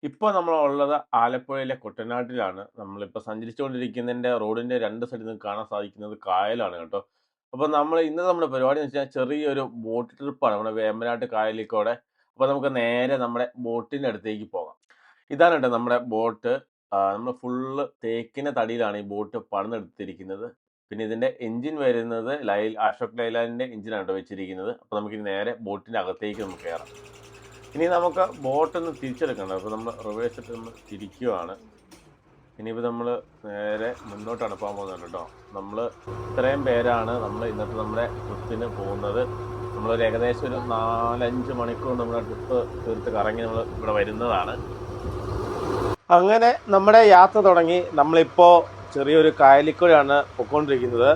ഇപ്പോൾ നമ്മളുള്ളത് ആലപ്പുഴയിലെ കുട്ടനാട്ടിലാണ്. നമ്മളിപ്പോൾ സഞ്ചരിച്ചുകൊണ്ടിരിക്കുന്നതിൻ്റെ റോഡിൻ്റെ 2 സൈഡിൽ നിന്ന് കാണാൻ സാധിക്കുന്നത് കായലാണ് കേട്ടോ. അപ്പോൾ ഇന്ന് നമ്മുടെ പരിപാടി എന്ന് വെച്ചാൽ ചെറിയൊരു ബോട്ട് ട്രിപ്പാണ്. നമ്മുടെ വേമ്പനാട്ട് കായലിൽ കൂടെ. അപ്പോൾ നമുക്ക് നേരെ നമ്മുടെ ബോട്ടിൻ്റെ അടുത്തേക്ക് പോകാം. ഇതാണ് കേട്ടോ നമ്മുടെ ബോട്ട്. നമ്മൾ ഫുള്ള് തേക്കിന്റെ തടിയിലാണ് ഈ ബോട്ട് പണിതെടുത്തിരിക്കുന്നത്. പിന്നെ ഇതിന്റെ എഞ്ചിൻ വരുന്നത് അശോക് ലൈലാൻഡിന്റെ എഞ്ചിനാണ് കേട്ടോ വെച്ചിരിക്കുന്നത്. അപ്പോൾ നമുക്കിനി നേരെ ബോട്ടിന്റെ അകത്തേക്ക് നമുക്ക് കയറാം. ഇനി നമുക്ക് ബോട്ടൊന്ന് തിരിച്ചെടുക്കണ്ട. അപ്പോൾ നമ്മൾ റിവേഴ്സ് ഇട്ട് നമ്മൾ തിരിക്കുവാണ്. ഇനിയിപ്പോൾ നമ്മൾ നേരെ മുന്നോട്ടാണ് പോകാൻ പോകുന്നത് കേട്ടോ. നമ്മൾ ഇത്രയും പേരാണ് ഇന്നത്തെ നമ്മുടെ ട്രിപ്പിന് പോകുന്നത്. നമ്മളൊരു ഏകദേശം ഒരു 4-5 മണിക്കൂർ നമ്മുടെ ട്രിപ്പ് തീർത്ത് കറങ്ങി നമ്മൾ ഇവിടെ വരുന്നതാണ്. അങ്ങനെ നമ്മുടെ യാത്ര തുടങ്ങി. നമ്മളിപ്പോൾ ചെറിയൊരു കായലിക്കൂടെയാണ് പൊയ്ക്കൊണ്ടിരിക്കുന്നത്.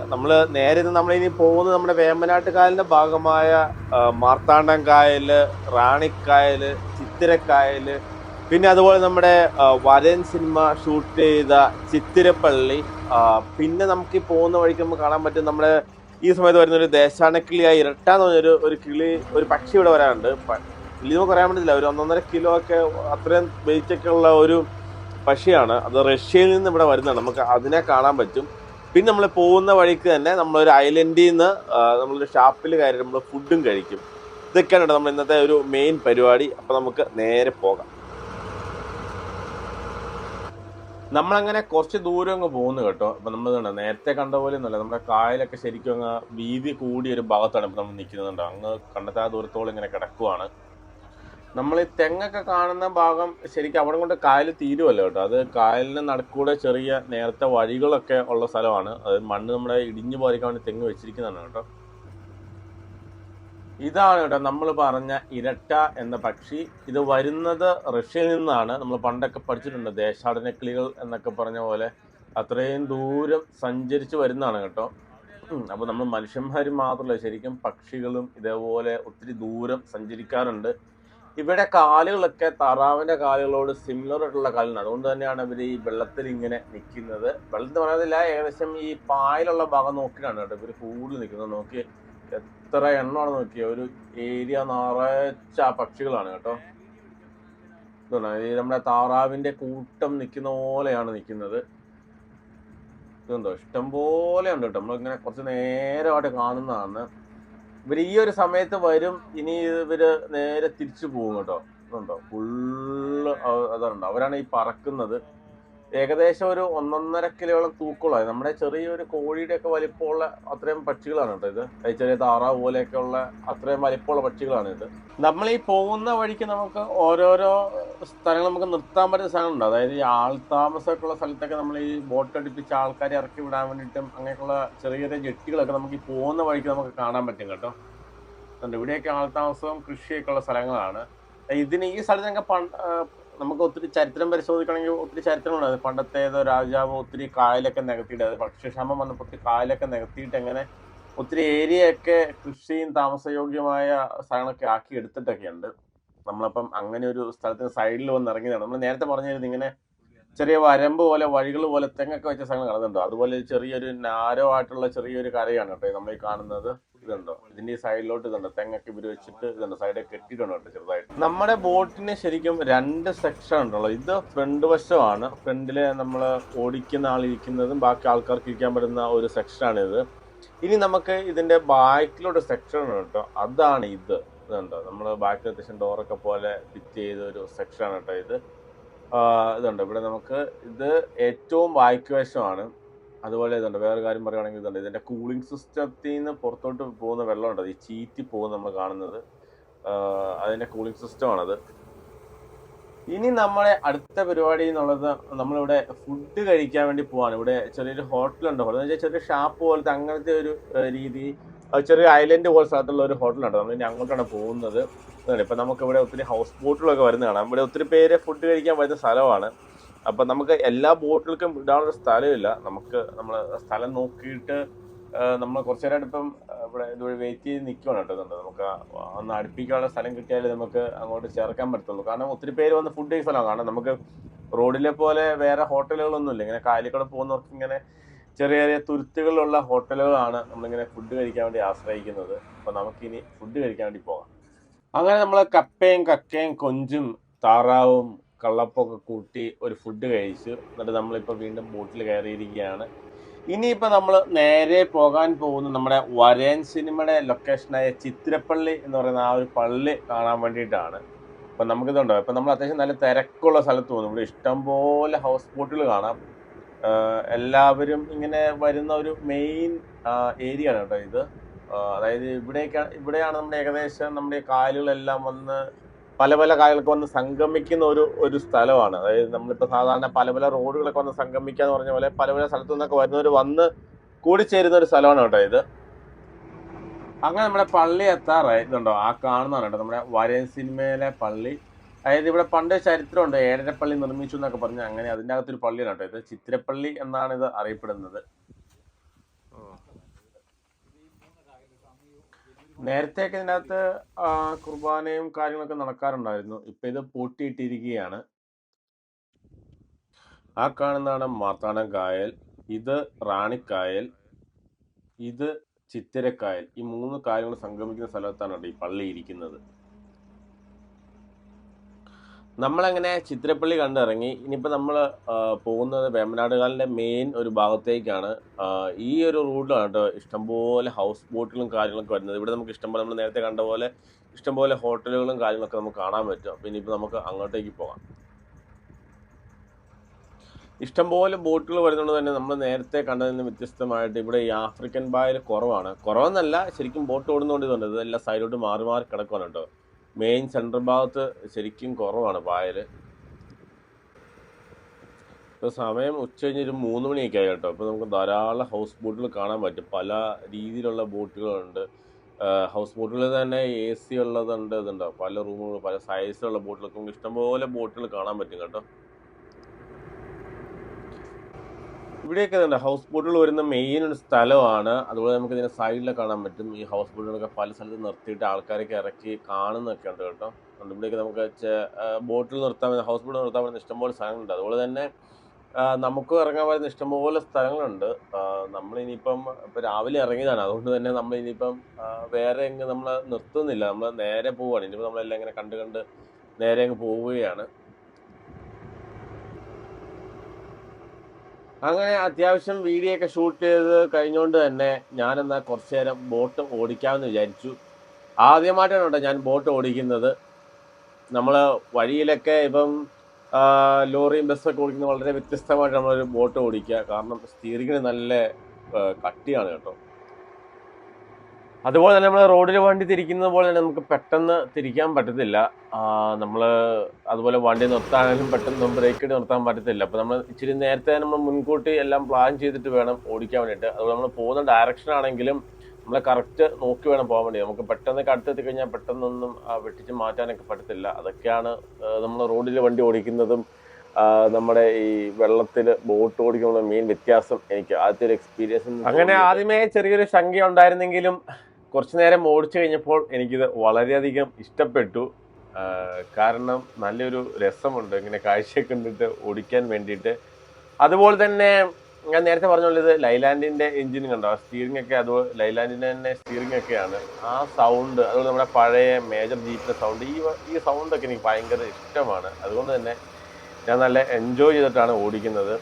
നമ്മളിനി പോകുന്നത് നമ്മുടെ വേമ്പനാട്ട് കായലിൻ്റെ ഭാഗമായ മാർത്താണ്ഡം കായൽ, റാണിക്കായൽ, ചിത്തിരക്കായൽ, പിന്നെ അതുപോലെ നമ്മുടെ വരൻ സിനിമ ഷൂട്ട് ചെയ്ത ചിത്തിരപ്പള്ളി. പിന്നെ നമുക്ക് ഈ പോകുന്ന വഴിക്ക് നമുക്ക് കാണാൻ പറ്റും നമ്മുടെ ഈ സമയത്ത് വരുന്നൊരു ദേശാടനക്കിളിയായി ഇരട്ടാന്ന് പറഞ്ഞൊരു ഒരു പക്ഷി ഇവിടെ വരാറുണ്ട്. കിളി നമുക്ക് പറയാൻ പറ്റില്ല, ഒരു 1.5 കിലോ ഒക്കെ അത്രയും വെയിറ്റൊക്കെ ഉള്ള ഒരു പക്ഷിയാണ്. അത് റഷ്യയിൽ നിന്ന് ഇവിടെ വരുന്നതാണ്. നമുക്ക് അതിനെ കാണാൻ പറ്റും. പിന്നെ നമ്മൾ പോകുന്ന വഴിക്ക് തന്നെ നമ്മളൊരു ഐലൻഡിൽ നിന്ന് നമ്മളൊരു ഷാപ്പിൽ കയറി നമ്മൾ ഫുഡും കഴിക്കും. ഇതൊക്കെയാണ് നമ്മൾ ഇന്നത്തെ ഒരു മെയിൻ പരിപാടി. അപ്പോൾ നമുക്ക് നേരെ പോകാം. നമ്മളങ്ങനെ കുറച്ച് ദൂരം അങ്ങ് പോകുന്നു കേട്ടോ. അപ്പം നമ്മൾ നേരത്തെ കണ്ട പോലെ ഒന്നുമല്ല. നമ്മുടെ കായലൊക്കെ ശരിക്കും അങ്ങ് വീതി കൂടിയ ഒരു ഭാഗത്താണ് ഇപ്പം നമ്മൾ നിൽക്കുന്നുണ്ട്. അങ്ങ് കണ്ടെത്താ ദൂരത്തോളം ഇങ്ങനെ കിടക്കുവാണ്. നമ്മൾ ഈ തെങ്ങൊക്കെ കാണുന്ന ഭാഗം ശരിക്കും അവിടെ കൊണ്ട് കായൽ തീരുമല്ലോ കേട്ടോ. അത് കായലിന് നടുക്കൂടെ ചെറിയ നേരത്തെ വഴികളൊക്കെ ഉള്ള സ്ഥലമാണ്. അത് മണ്ണ് നമ്മുടെ ഇടിഞ്ഞു പോരിക്കാൻ വേണ്ടി തെങ്ങ് വെച്ചിരിക്കുന്നതാണ് കേട്ടോ. ഇതാണ് കേട്ടോ നമ്മൾ പറഞ്ഞ ഇരട്ട എന്ന പക്ഷി. ഇത് വരുന്നത് റഷ്യയിൽ നിന്നാണ്. നമ്മൾ പണ്ടൊക്കെ പഠിച്ചിട്ടുണ്ട്, ദേശാടന കിളികൾ എന്നൊക്കെ പറഞ്ഞ പോലെ അത്രയും ദൂരം സഞ്ചരിച്ച് വരുന്നതാണ് കേട്ടോ. അപ്പോൾ നമ്മൾ മനുഷ്യന്മാർ മാത്രമല്ല, ശരിക്കും പക്ഷികളും ഇതേപോലെ ഒത്തിരി ദൂരം സഞ്ചരിക്കാറുണ്ട്. ഇവിടെ കാലുകളൊക്കെ താറാവിന്റെ കാലുകളോട് സിമിലർ ആയിട്ടുള്ള കാലാണ്. അതുകൊണ്ട് തന്നെയാണ് ഇവർ ഈ വെള്ളത്തിൽ ഇങ്ങനെ നിൽക്കുന്നത്. വെള്ളത്തിൽ പറയാതില്ല, ഏകദേശം ഈ പായലുള്ള ഭാഗം നോക്കിയിട്ടാണ് കേട്ടോ ഇവർ കൂടുതൽ നിൽക്കുന്നത്. നോക്കി എത്ര എണ്ണമാണ് നോക്കിയ ഒരു ഏരിയ നിറച്ച പക്ഷികളാണ് കേട്ടോ. ഇതുണ്ടോ, ഈ നമ്മുടെ താറാവിന്റെ കൂട്ടം നിൽക്കുന്ന പോലെയാണ് നിൽക്കുന്നത്. ഇതുണ്ടോ, ഇഷ്ടം പോലെ ഉണ്ട് കേട്ടോ. നമ്മളിങ്ങനെ കുറച്ച് നേരമായിട്ട് കാണുന്നതാണ്. ഇവർ ഈ ഒരു സമയത്ത് വരും. ഇനി ഇവര് നേരെ തിരിച്ചു പോകും കേട്ടോ. ഇതുണ്ടോ, ഫുള്ള് അതുണ്ട്. അവരാണ് ഈ പറക്കുന്നത്. ഏകദേശം ഒരു 1.5 കിലോളം തൂക്കമുള്ള നമ്മുടെ ചെറിയൊരു കോഴിയുടെ ഒക്കെ വലിപ്പമുള്ള അത്രയും പക്ഷികളാണ് കേട്ടോ ഇത്. ചെറിയ താറാവ് പോലെയൊക്കെ ഉള്ള അത്രയും വലിപ്പമുള്ള പക്ഷികളാണ് ഇത്. നമ്മൾ ഈ പോകുന്ന വഴിക്ക് നമുക്ക് ഓരോരോ സ്ഥലങ്ങൾ നമുക്ക് നിർത്താൻ പറ്റുന്ന സ്ഥലങ്ങളുണ്ട്. അതായത് ഈ ആൾതാമസമൊക്കെ ഉള്ള സ്ഥലത്തൊക്കെ നമ്മൾ ഈ ബോട്ട് അടുപ്പിച്ച് ആൾക്കാരെ ഇറക്കി വിടാൻ വേണ്ടിയിട്ടും അങ്ങനെയൊക്കെയുള്ള ചെറിയ ചെറിയ ജെട്ടികളൊക്കെ നമുക്ക് ഈ പോകുന്ന വഴിക്ക് നമുക്ക് കാണാൻ പറ്റും കേട്ടോ. ഇവിടെയൊക്കെ ആൾതാമസവും കൃഷിയൊക്കെ ഉള്ള സ്ഥലങ്ങളാണ്. ഈ സ്ഥലത്തൊക്കെ നമുക്ക് ഒത്തിരി ചരിത്രം പരിശോധിക്കണമെങ്കിൽ ഒത്തിരി ചരിത്രങ്ങളുണ്ട്. പണ്ടത്തെ ഏതോ രാജാവ് ഒത്തിരി കായലൊക്കെ നികത്തിയിട്ട്, അത് ഭക്ഷ്യക്ഷാമം വന്നപ്പോൾ ഒത്തിരി കായലൊക്കെ നികത്തിയിട്ട് അങ്ങനെ ഒത്തിരി ഏരിയയൊക്കെ കൃഷിയും താമസയോഗ്യമായ സ്ഥലങ്ങളൊക്കെ ആക്കി എടുത്തിട്ടൊക്കെ ഉണ്ട്. നമ്മളപ്പം അങ്ങനെ ഒരു സ്ഥലത്തിന് സൈഡിൽ വന്ന് ഇറങ്ങിയതാണ്. നമ്മൾ നേരത്തെ പറഞ്ഞിരുന്നു ഇങ്ങനെ ചെറിയ വരമ്പ് പോലെ വഴികൾ പോലെ തെങ്ങൊക്കെ വെച്ച സ്ഥലങ്ങൾ കാണുന്നുണ്ടോ. അതുപോലെ ചെറിയൊരു നാരോ ആയിട്ടുള്ള ചെറിയൊരു കരയാണ് കേട്ടോ നമ്മൾ ഈ കാണുന്നത്. ഇതുണ്ടോ, ഇതിന്റെ ഈ സൈഡിലോട്ട് ഇതുണ്ടോ തെങ്ങൊക്കെ ഇവര് വെച്ചിട്ട് ഇതുണ്ടോ സൈഡിൽ കെട്ടിയിട്ടുണ്ട് കേട്ടോ ചെറുതായിട്ട്. നമ്മുടെ ബോട്ടിന് ശരിക്കും 2 സെക്ഷൻ ഉണ്ടല്ലോ. ഇത് ഫ്രണ്ട് വശമാണ്. ഫ്രണ്ടില് നമ്മൾ ഓടിക്കുന്ന ആളിരിക്കുന്നതും ബാക്കി ആൾക്കാർക്ക് ഇരിക്കാൻ പറ്റുന്ന ഒരു സെക്ഷനാണ് ഇത്. ഇനി നമുക്ക് ഇതിന്റെ ബാക്കിലോട്ട് സെക്ഷൻ ഉണ്ട് കേട്ടോ. അതാണ് ഇതുണ്ടോ, നമ്മൾ ബാക്കിൽ അത്യാവശ്യം ഡോറൊക്കെ പോലെ ഫിറ്റ് ചെയ്ത ഒരു സെക്ഷനാണ് കേട്ടോ ഇത്. ഇതുണ്ട് ഇവിടെ നമുക്ക് ഇത് ഏറ്റവും ബാക്ക് വശമാണ്. അതുപോലെ ഇതുണ്ട് വേറെ കാര്യം പറയുകയാണെങ്കിൽ ഇതുണ്ട് ഇതിന്റെ കൂളിംഗ് സിസ്റ്റത്തിൽ നിന്ന് പുറത്തോട്ട് പോകുന്ന വെള്ളമുണ്ട്. ഈ ചീറ്റി പോകുന്ന നമ്മൾ കാണുന്നത് അതിന്റെ കൂളിംഗ് സിസ്റ്റമാണത്. ഇനി നമ്മളെ അടുത്ത പരിപാടി എന്നുള്ളത് നമ്മളിവിടെ ഫുഡ് കഴിക്കാൻ വേണ്ടി പോവാണ്. ഇവിടെ ചെറിയൊരു ഹോട്ടലുണ്ട്. ഹോട്ടൽ എന്ന് വെച്ചാൽ ചെറിയ ഷാപ്പ് പോലത്തെ അങ്ങനത്തെ ഒരു രീതി, ചെറിയ ഐലൻഡ് പോലെ സ്ഥലത്തുള്ള ഒരു ഹോട്ടലുണ്ട്. നമ്മൾ ഇനി അങ്ങോട്ടാണ് പോകുന്നത്. ഇപ്പം നമുക്കിവിടെ ഒത്തിരി ഹൗസ് ബോട്ടുകളൊക്കെ വരുന്ന കാണാം. ഇവിടെ ഒത്തിരി പേര് ഫുഡ് കഴിക്കാൻ വരുന്ന സ്ഥലമാണ്. അപ്പം നമുക്ക് എല്ലാ ബോട്ടുകൾക്കും ഇടാനുള്ള സ്ഥലമില്ല. നമ്മൾ സ്ഥലം നോക്കിയിട്ട് നമ്മൾ കുറച്ച് നേരമായിട്ട് ഇപ്പം ഇവിടെ ഇതുവഴി വെയിറ്റ് ചെയ്ത് നിൽക്കുകയാണ് കേട്ടോ. നമുക്ക് ഒന്ന് അടുപ്പിക്കാനുള്ള സ്ഥലം കിട്ടിയാലേ നമുക്ക് അങ്ങോട്ട് ചേർക്കാൻ പറ്റത്തുള്ളൂ. കാരണം ഒത്തിരി പേര് വന്ന് ഫുഡ് കഴിക്കുന്ന സ്ഥലമാണ്. കാരണം നമുക്ക് റോഡിലെ പോലെ വേറെ ഹോട്ടലുകളൊന്നും ഇല്ല. ഇങ്ങനെ കായലിൽ പോകുന്നവർക്ക് ഇങ്ങനെ ചെറിയ ചെറിയ തുരുത്തുകളിലുള്ള ഹോട്ടലുകളാണ് നമ്മളിങ്ങനെ ഫുഡ് കഴിക്കാൻ വേണ്ടി ആശ്രയിക്കുന്നത്. അപ്പോൾ നമുക്കിനി ഫുഡ് കഴിക്കാൻ വേണ്ടി പോകാം. അങ്ങനെ നമ്മൾ കപ്പയും കക്കയും കൊഞ്ചും താറാവും കള്ളപ്പൊക്കെ കൂട്ടി ഒരു ഫുഡ് കഴിച്ചു. എന്നിട്ട് നമ്മളിപ്പോൾ വീണ്ടും ബോട്ടിൽ കയറിയിരിക്കുകയാണ്. ഇനിയിപ്പോൾ നമ്മൾ നേരെ പോകാൻ പോകുന്നത് നമ്മുടെ വരയൻ സിനിമയുടെ ലൊക്കേഷനായ ചിത്തിരപ്പള്ളി എന്ന് പറയുന്ന ആ ഒരു പള്ളി കാണാൻ വേണ്ടിയിട്ടാണ്. അപ്പം നമുക്കിതുണ്ടോ, ഇപ്പം നമ്മൾ അത്യാവശ്യം നല്ല തിരക്കുള്ള സ്ഥലത്ത് പോകുന്നു. ഇവിടെ ഇഷ്ടംപോലെ ഹൗസ് ബോട്ടുകൾ കാണാം. എല്ലാവരും ഇങ്ങനെ വരുന്ന ഒരു മെയിൻ ഏരിയ ആണ് കേട്ടോ ഇത്. അതായത് ഇവിടെയാണ് നമ്മുടെ ഏകദേശം നമ്മുടെ കായലുകളെല്ലാം വന്ന് പല പല കായലുകൾക്ക് വന്ന് സംഗമിക്കുന്ന ഒരു സ്ഥലമാണ്. അതായത് നമ്മളിപ്പോൾ സാധാരണ പല പല റോഡുകളൊക്കെ വന്ന് സംഗമിക്കുക എന്ന് പറഞ്ഞ പോലെ പല പല സ്ഥലത്തു നിന്നൊക്കെ വരുന്നവർ വന്ന് കൂടിച്ചേരുന്ന ഒരു സ്ഥലമാണ് കേട്ടോ ഇത്. അങ്ങനെ നമ്മുടെ പള്ളി എത്താറായി. ഇതുണ്ടോ, ആ കാണുന്നതാണ് കേട്ടോ നമ്മുടെ വരയൻ സിനിമയിലെ പള്ളി. അതായത് ഇവിടെ പണ്ട് ചരിത്രമുണ്ട്, ഏഴരപ്പള്ളി നിർമ്മിച്ചു എന്നൊക്കെ പറഞ്ഞ്. അങ്ങനെ അതിൻ്റെ അകത്തൊരു പള്ളിയാണ് കേട്ടോ ഇത്. ചിത്തിരപ്പള്ളി എന്നാണ് ഇത് അറിയപ്പെടുന്നത്. നേരത്തെയൊക്കെ ഇതിനകത്ത് കുർബാനയും കാര്യങ്ങളൊക്കെ നടക്കാറുണ്ടായിരുന്നു. ഇപ്പൊ ഇത് പൂട്ടിയിട്ടിരിക്കുകയാണ്. ആ കാണുന്നതാണ് മാർത്താണ്ഡം കായൽ, ഇത് റാണിക്കായൽ, ഇത് ചിത്തിരക്കായൽ. ഈ 3 കായലുകൾ സംഗമിക്കുന്ന സ്ഥലത്താണ് ഈ പള്ളി ഇരിക്കുന്നത്. നമ്മളങ്ങനെ ചിത്തിരപ്പള്ളി കണ്ടിറങ്ങി. ഇനിയിപ്പോൾ നമ്മൾ പോകുന്നത് വേമ്പനാടുകാലിൻ്റെ മെയിൻ ഒരു ഭാഗത്തേക്കാണ്. ഈ ഒരു റൂട്ടിലാണ് കേട്ടോ ഇഷ്ടംപോലെ ഹൗസ് ബോട്ടുകളും കാര്യങ്ങളൊക്കെ വരുന്നത്. ഇവിടെ നമുക്ക് ഇഷ്ടംപോലെ, നമ്മൾ നേരത്തെ കണ്ട പോലെ ഇഷ്ടംപോലെ ഹോട്ടലുകളും കാര്യങ്ങളൊക്കെ നമുക്ക് കാണാൻ പറ്റും. അപ്പോൾ ഇനിയിപ്പോൾ നമുക്ക് അങ്ങോട്ടേക്ക് പോകാം. ഇഷ്ടംപോലെ ബോട്ടുകൾ വരുന്നത് തന്നെ നമ്മൾ നേരത്തെ കണ്ടതിൽ നിന്ന് വ്യത്യസ്തമായിട്ട് ഇവിടെ ഈ ആഫ്രിക്കൻ ബായിൽ കുറവെന്നല്ല, ശരിക്കും ബോട്ട് ഓടുന്നതുകൊണ്ട് ഇതുണ്ട്. ഇതെല്ലാം സൈഡിലോട്ട് മാറി മാറി കിടക്കുകയാണ് കേട്ടോ. മെയിൻ സെൻട്രൽ ഭാഗത്ത് ശരിക്കും കുറവാണ് പായൽ. ഇപ്പോൾ സമയം ഉച്ച കഴിഞ്ഞൊരു 3 മണിയൊക്കെ ആയി കേട്ടോ. അപ്പോൾ നമുക്ക് ധാരാളം ഹൗസ് ബോട്ടുകൾ കാണാൻ പറ്റും. പല രീതിയിലുള്ള ബോട്ടുകളുണ്ട്. ഹൗസ് ബോട്ടുകളിൽ തന്നെ AC ഉള്ളതുണ്ട്. ഇതുണ്ടോ, പല റൂമുകൾ, പല സൈസിലുള്ള ബോട്ടുകളൊക്കെ നമുക്ക് ഇഷ്ടംപോലെ ബോട്ടുകൾ കാണാൻ പറ്റും കേട്ടോ. ഇവിടെയൊക്കെ തന്നെ ഹൗസ് ബോട്ടുകൾ വരുന്ന മെയിൻ ഒരു സ്ഥലമാണ്. അതുപോലെ നമുക്ക് ഇതിൻ്റെ സൈഡിലൊക്കെ കാണാൻ പറ്റും. ഈ ഹൗസ് ബോട്ടുകളൊക്കെ പല സ്ഥലത്ത് നിർത്തിയിട്ട് ആൾക്കാരൊക്കെ ഇറക്കി കാണുന്നൊക്കെ ഉണ്ട് കേട്ടോ. ഇവിടെയൊക്കെ നമുക്ക് ബോട്ടിൽ നിർത്താൻ പറ്റുന്ന, ഹൗസ് ബോട്ട് നിർത്താൻ പറ്റുന്ന ഇഷ്ടംപോലെ സ്ഥലങ്ങളുണ്ട്. അതുപോലെ തന്നെ നമുക്ക് ഇറങ്ങാൻ പറ്റുന്ന ഇഷ്ടംപോലെ സ്ഥലങ്ങളുണ്ട്. നമ്മളിനിയിപ്പം ഇപ്പോൾ രാവിലെ ഇറങ്ങിയതാണ്, അതുകൊണ്ട് തന്നെ നമ്മളിനിയിപ്പം വേറെ എങ്ങ് നമ്മൾ നിർത്തുന്നില്ല, നമ്മൾ നേരെ പോവുകയാണ്. ഇനിയിപ്പോൾ നമ്മളെല്ലാം ഇങ്ങനെ കണ്ട് നേരെ അങ്ങ് പോവുകയാണ്. അങ്ങനെ അത്യാവശ്യം വീഡിയോ ഒക്കെ ഷൂട്ട് ചെയ്ത് കഴിഞ്ഞുകൊണ്ട് തന്നെ ഞാനെന്നാൽ കുറച്ച് നേരം ബോട്ട് ഓടിക്കാമെന്ന് വിചാരിച്ചു. ആദ്യമായിട്ടാണ് കേട്ടോ ഞാൻ ബോട്ട് ഓടിക്കുന്നത്. നമ്മൾ വഴിയിലൊക്കെ ഇപ്പം ലോറിയും ബസ്സൊക്കെ ഓടിക്കുന്നത് വളരെ വ്യത്യസ്തമായിട്ട് നമ്മളൊരു ബോട്ട് ഓടിക്കുക. കാരണം സ്റ്റിയറിങ്ങിന് നല്ല കട്ടിയാണ് കേട്ടോ. അതുപോലെ തന്നെ നമ്മൾ റോഡിൽ വണ്ടി തിരിക്കുന്നത് പോലെ തന്നെ നമുക്ക് പെട്ടെന്ന് തിരിക്കാൻ പറ്റത്തില്ല. നമ്മൾ അതുപോലെ വണ്ടി നിർത്താനായാലും പെട്ടെന്ന് ബ്രേക്ക് ഇട്ട് നിർത്താൻ പറ്റത്തില്ല. അപ്പോൾ നമ്മൾ ഇച്ചിരി നേരത്തെ നമ്മൾ മുൻകൂട്ടി എല്ലാം പ്ലാൻ ചെയ്തിട്ട് വേണം ഓടിക്കാൻ വേണ്ടിയിട്ട്. അതുപോലെ നമ്മൾ പോകുന്ന ഡയറക്ഷൻ ആണെങ്കിലും നമ്മളെ കറക്റ്റ് നോക്കി വേണം പോകാൻ വേണ്ടി. നമുക്ക് പെട്ടെന്ന് അടുത്തെത്തി കഴിഞ്ഞാൽ പെട്ടെന്നൊന്നും വെട്ടിച്ച് മാറ്റാനൊക്കെ പറ്റത്തില്ല. അതൊക്കെയാണ് നമ്മൾ റോഡിൽ വണ്ടി ഓടിക്കുന്നതും നമ്മുടെ ഈ വെള്ളത്തിൽ ബോട്ട് ഓടിക്കുന്ന മെയിൻ വ്യത്യാസം. എനിക്ക് ആദ്യത്തെ ഒരു എക്സ്പീരിയൻസ് അങ്ങനെ ആദ്യമേ ചെറിയൊരു ശങ്ക ഉണ്ടായിരുന്നെങ്കിലും കുറച്ചു നേരം ഓടിച്ചു കഴിഞ്ഞപ്പോൾ എനിക്കിത് വളരെയധികം ഇഷ്ടപ്പെട്ടു. കാരണം നല്ലൊരു രസമുണ്ട് ഇങ്ങനെ കാഴ്ചയൊക്കെ കണ്ടിട്ട് ഓടിക്കാൻ വേണ്ടിയിട്ട്. അതുപോലെ തന്നെ ഞാൻ നേരത്തെ പറഞ്ഞ ഇത് ലൈലാൻഡിൻ്റെ എഞ്ചിൻ കണ്ടോ, സ്റ്റിയറിംഗ് ഒക്കെ അതുപോലെ ലൈലാൻഡിൻ്റെ തന്നെ സ്റ്റിയറിംഗ് ഒക്കെയാണ്. ആ സൗണ്ട്, അതുപോലെ നമ്മുടെ പഴയ മേജർ ജീപ്പിൻ്റെ സൗണ്ട്, ഈ സൗണ്ടൊക്കെ എനിക്ക് ഭയങ്കര ഇഷ്ടമാണ്. അതുകൊണ്ട് തന്നെ ഞാൻ നല്ല എൻജോയ് ചെയ്തിട്ടാണ് ഓടിക്കുന്നത്.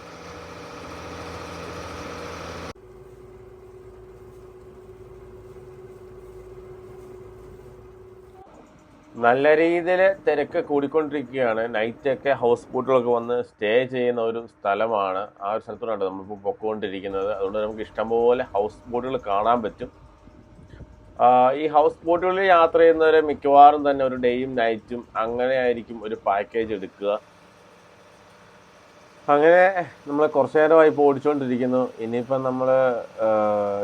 നല്ല രീതിയിൽ തിരക്ക് കൂടിക്കൊണ്ടിരിക്കുകയാണ്. നൈറ്റൊക്കെ ഹൗസ് ബോട്ടുകളൊക്കെ വന്ന് സ്റ്റേ ചെയ്യുന്ന ഒരു സ്ഥലമാണ്. ആ ഒരു സ്ഥലത്തോടാണ് നമ്മളിപ്പോൾ പൊക്കോണ്ടിരിക്കുന്നത്. അതുകൊണ്ട് നമുക്ക് ഇഷ്ടംപോലെ ഹൗസ് ബോട്ടുകൾ കാണാൻ പറ്റും. ഈ ഹൗസ് ബോട്ടുകളിൽ യാത്ര ചെയ്യുന്നവരെ മിക്കവാറും തന്നെ ഒരു ഡേയും നൈറ്റും അങ്ങനെ ആയിരിക്കും ഒരു പാക്കേജ് എടുക്കുക. അങ്ങനെ നമ്മൾ കുറച്ചു നേരമായി ഇപ്പോൾ ഓടിച്ചുകൊണ്ടിരിക്കുന്നു. ഇനിയിപ്പം നമ്മൾ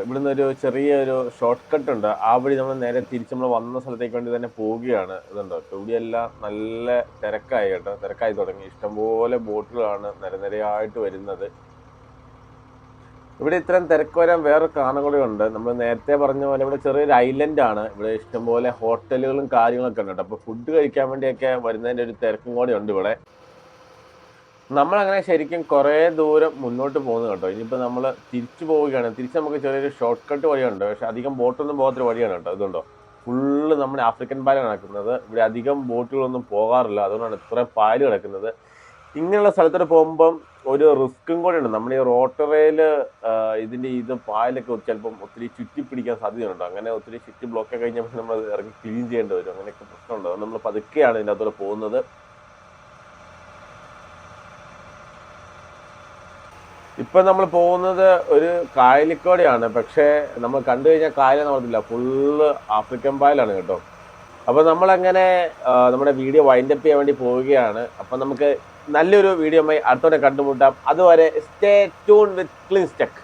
ഇവിടുന്ന് ഒരു ചെറിയൊരു ഷോർട്ട് കട്ട് ഉണ്ട്. ആ വഴി നമ്മൾ നേരെ തിരിച്ച് നമ്മൾ വന്ന സ്ഥലത്തേക്ക് വേണ്ടി തന്നെ പോവുകയാണ്. ഇതുണ്ടോ, ഇവിടെയെല്ലാം നല്ല തിരക്കായി കേട്ടോ, തിരക്കായി തുടങ്ങി. ഇഷ്ടംപോലെ ബോട്ടുകളാണ് നിരനിരയായിട്ട് വരുന്നത്. ഇവിടെ ഇത്രയും തിരക്ക് വരാൻ വേറെ കാരണം കൂടെ ഉണ്ട്. നമ്മൾ നേരത്തെ പറഞ്ഞ പോലെ ഇവിടെ ചെറിയൊരു ഐലൻഡാണ്. ഇവിടെ ഇഷ്ടംപോലെ ഹോട്ടലുകളും കാര്യങ്ങളൊക്കെ ഉണ്ട് കേട്ടോ. അപ്പോൾ ഫുഡ് കഴിക്കാൻ വേണ്ടിയൊക്കെ വരുന്നതിൻ്റെ ഒരു തിരക്കും കൂടെ ഉണ്ട് ഇവിടെ. നമ്മളങ്ങനെ ശരിക്കും കുറേ ദൂരം മുന്നോട്ട് പോകുന്നു കേട്ടോ. ഇനിയിപ്പോൾ നമ്മൾ തിരിച്ചു പോവുകയാണ്. തിരിച്ച് നമുക്ക് ചെറിയൊരു ഷോർട്ട് കട്ട് വഴിയുണ്ട്, പക്ഷെ അധികം ബോട്ടൊന്നും പോകാത്തൊരു വഴിയാണ് കേട്ടോ. ഇതുണ്ടോ, ഫുള്ള് നമ്മുടെ ആഫ്രിക്കൻ പായലാണ് കിടക്കുന്നത്. ഇവിടെ അധികം ബോട്ടുകളൊന്നും പോകാറില്ല, അതുകൊണ്ടാണ് ഇത്രയും പായൽ കിടക്കുന്നത്. ഇങ്ങനെയുള്ള സ്ഥലത്തോട്ട് പോകുമ്പം ഒരു റിസ്ക്കും കൂടെ ഉണ്ട്. നമ്മുടെ ഈ റോട്ടറയിൽ ഇത് പായലൊക്കെ ചിലപ്പം ഒത്തിരി ചുറ്റി പിടിക്കാൻ സാധ്യതയുണ്ട്. അങ്ങനെ ഒത്തിരി ചുറ്റി ബ്ലോക്ക് കഴിഞ്ഞപ്പോൾ നമ്മൾ ഇറങ്ങി ക്ലീൻ ചെയ്യേണ്ടി വരും. അങ്ങനെയൊക്കെ പ്രശ്നമുണ്ട്. അതുകൊണ്ട് നമ്മൾ പതുക്കെയാണ് ഇതിൻ്റെ അകത്തോടെ പോകുന്നത്. ഇപ്പം നമ്മൾ പോകുന്നത് ഒരു കായലിക്കൂടെയാണ്. പക്ഷേ നമ്മൾ കണ്ടു കഴിഞ്ഞാൽ കായൽ നമ്മളല്ല, ഫുള്ള് ആഫ്രിക്കൻ പായലാണ് കേട്ടോ. അപ്പോൾ നമ്മളങ്ങനെ നമ്മുടെ വീഡിയോ വൈൻഡപ്പ് ചെയ്യാൻ വേണ്ടി പോവുകയാണ്. അപ്പം നമുക്ക് നല്ലൊരു വീഡിയോയുമായി അടുത്തോടെ കണ്ടുമുട്ടാം. അതുവരെ സ്റ്റേ ട്യൂൺ വിത്ത് ക്ലീൻ ടെക്.